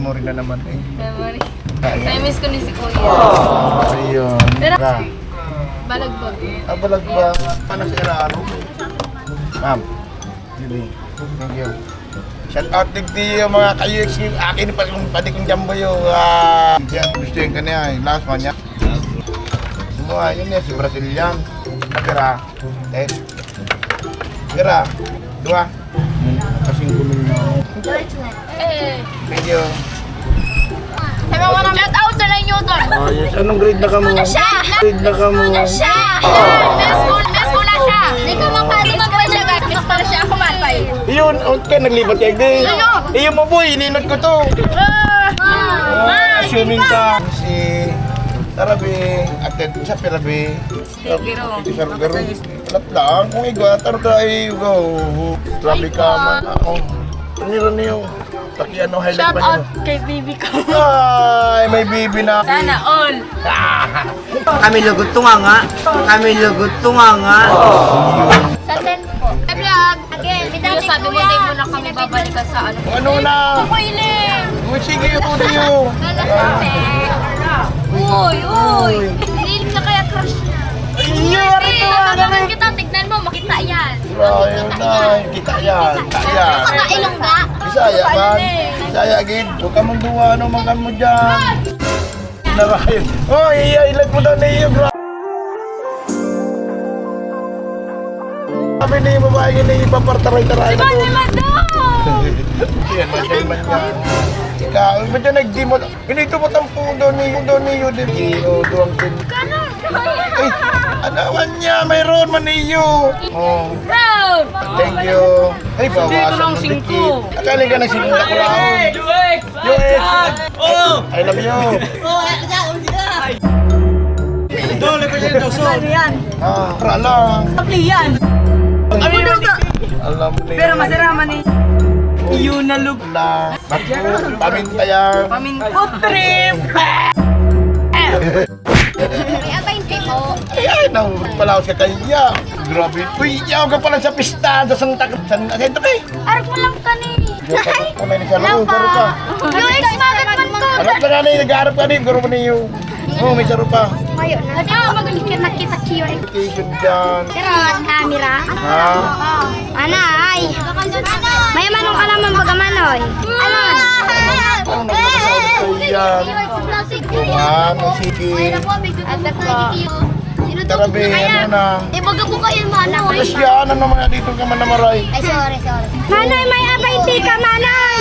memory na naman eh. Memory. Ayan. Na-miss ko ni si Kuya. Ayun. Pero, Ka. balagbag. Balag ba? Paano sa Iraro? Ma'am. Julie. Thank you. Shout out din yung mga kayo. Akin pa yung pati kong jambo yung yan, gusto yung kanya eh. Last one niya. Semua yun ya, si Brazilian. Pera. Pera. Dua. Kasing kumin na. Eh. Thank you. Sabi mo na, shout out sa Nay Newton. Oh, yes. Anong grade na ka mo? Grade na ka mo? Siya! Best school na siya! Hindi ko makalimutan pa siya, guys. Miss para siya ako matay. Iyon, okay, naglibat kay Gay. Iyon mo boy, ininod ko to. Assuming ka. Si Tarabi, atet sa Perabi. Si Sargaro. Alat lang, kung iga, taray, go. Grabe ka man ako. Niro niyo. Taki ano highlight Shout ba niyo? out kay baby ko. Ay, may baby na. Sana all. Kami lugot tunganga. Kami lugot tunganga. Sa 10 po. Hey vlog! Again, yung sabi mo din muna kami babalikan sa ano. Ano na? Kuiling! Uy, sige, ito niyo. Uy! Uy! Nililig na kaya crush niya. Iyo, Eh, sasabihin kita, tignan mo, makita yan. Ayun na, kita yan. Kita yan. Kakailong ga. Bisaya man. Bisaya agad. Huwag ka mong duwa, ano makan mo dyan. Narayan. Oh, ilag mo daw na iyo, bro. Sabi na yung babae na ipapartaray-taray na to. Yan, man yan. Ikaw, ba't yan nag-demo? Ganito mo ang pudo niyo din. Iyo, duwang din. Ay, anawan niya, mayroon man niyo. Oh. Proud! Thank you. Ay, bawasan mo din. Akala ka na sinunta ko lang. UX! I love you. Dole pa siya doso. Para lang. Yan. Alam ni. Pero masaraman eh. Yun na look. Na. Bato, pamintayan. Food trip. May abay po. Ay, palaos ka kaya. Grabe. Uy, yaw ka pala sa pista. Saan ito kay? Arap mo lang ka ni. Kamay ni Saro. Saro ka. Yung ex-magat man ko. Alam ka na na, nag-aarap ka din. Garo mo niyo. Oh, may Saro pa. Ngayon na. Ah, magaling ka nakita kiyo eh. Vacation dyan. Pero, camera. Ha? Anay! May manong alaman bagamanoy. Anon? Ano nagkakasawit ko yan? Yan, sige. Atak po. Tarabi, ano na? Ibaga po kayo mana. Tapos yan, ano naman dito ka man namaray? Ay, sorry. Manay, may abay di ka, manay!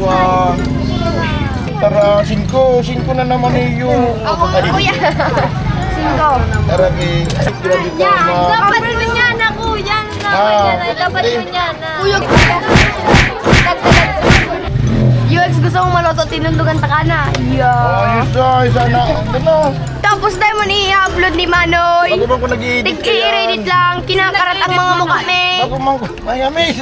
Wow. Tara, 5 na naman iyo. Ako, kuya. 5. Tarabi, grabe ka na. Dapat yun yan na, kuya. Dapat yun yan na. Kuya, UX gusto mong maloto, tinundugan ta ka na. Ayos na, sana. Ano na? Tapos tayo mo i-upload ni Manoy. Bago bang ko nag-i-edit Tig-i-edit lang, kinakarat ang mga mukha me. Bago mang ko, mayamis.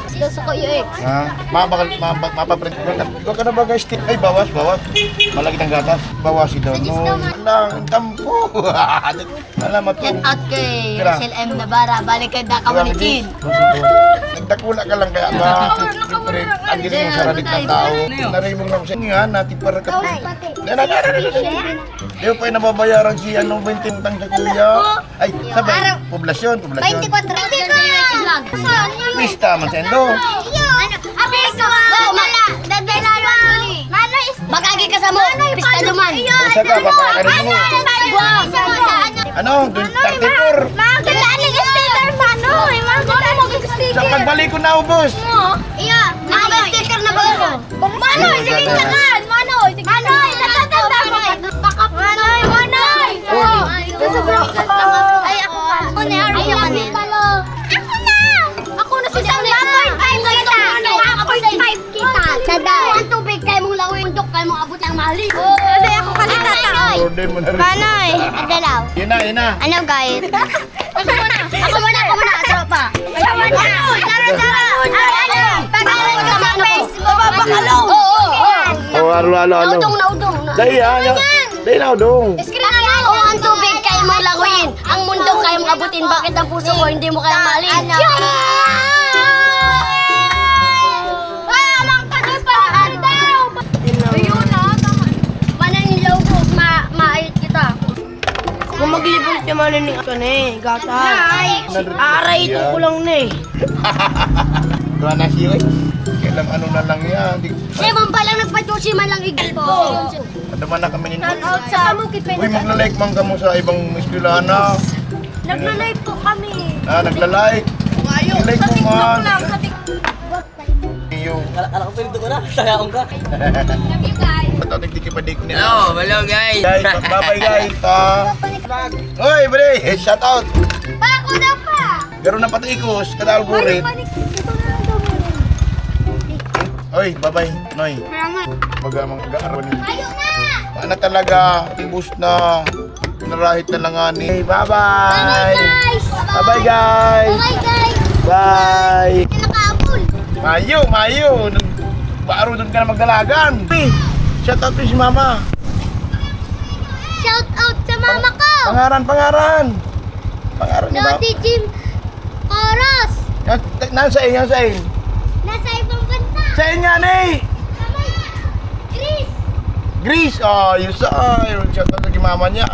Gusto ko UX. Ha? Mapaprint ko na. Ikaw ka na ba guys? Ay, bawas. Malagit ang gatas. Bawas daw. No, lang, tampo. Alam mo Get to. out kay Tira. Rachel M. Nabara, balik kay Daka Malikin. Nagdakula ka lang kaya ba? Siyempre, ang giling mo sa ranig ng tao. Narimong lang siya nga, natin para ka po. Di pa yung nababayaran si ano, 20 utang sa kuya. Ay, sabay, poblasyon. 24 vlog. Pista, masendo. Magagi ka sa mo, pista duman. Usa ka, papakarin mo. Ano, 34. Magandaan ng sticker, Manoy. Magandaan ng sticker. Sa pagbalik ko na ubos. Iya, mga sticker na ba ako? Manoy, sige takan. Manoy, natatanda mo. Manoy. Ay, ako pa. Ako na. Ako na si Dani. 1.5 kita. Daday. Ang tubig kayo mong lawin. Duk kayo mong abot ng mali. Daday, ako kalita. Order mo na rin. Manoy, adalaw. Yun na. Ano guys? Ako muna. Sarap pa. Sara. Pag-aral ka sa Facebook. Babakalaw. Oh, alo. Naudong. Dahil na udong. O ang tubig kayo mong lawin. Ang mundo kayo mong abutin. Bakit ang puso ko hindi mo kayang malin? ni ito ni, gata. Aray, ito ko lang ni. Doon na siya. Kailang ano na lang yan. Sebang pa lang nagpa-chuchi man lang igil po. Naman na kami nito. Out sa Bukit Uy, magla-like man ka mo sa ibang eskwelahan na. Nagla-live po kami. Nagla-like. I-like mo man. Sa TikTok. Iyo. Alam ko pinito ko na, tayaon ka. Love you guys. Ba't ako nagtikipadik nila? Hello guys. Guys, bye-bye guys. Uy, bre, shout out. Pa, ako na pa. Garo na pati ikos, kada algorit. Ito na lang daw meron. Uy, bye-bye. Noy, Salamat. baga mga gaaro ni. Tayo na. Paano talaga, tibus na. Narahit na lang nga ni. Bye Bye-bye. guys. Bye-bye guys. Bye guys. Bye. Nakaabol. Mayo. Baaro doon ka na magdalagan. Uy, shout out to si mama. Shout out sa mama ko. Pangaran ni mama. Lodi Jim Coros. Nasa Nasa ibang bansa. Sa nga ni. Chris. Greece. Oh, yun sa. Shout out to si mama niya.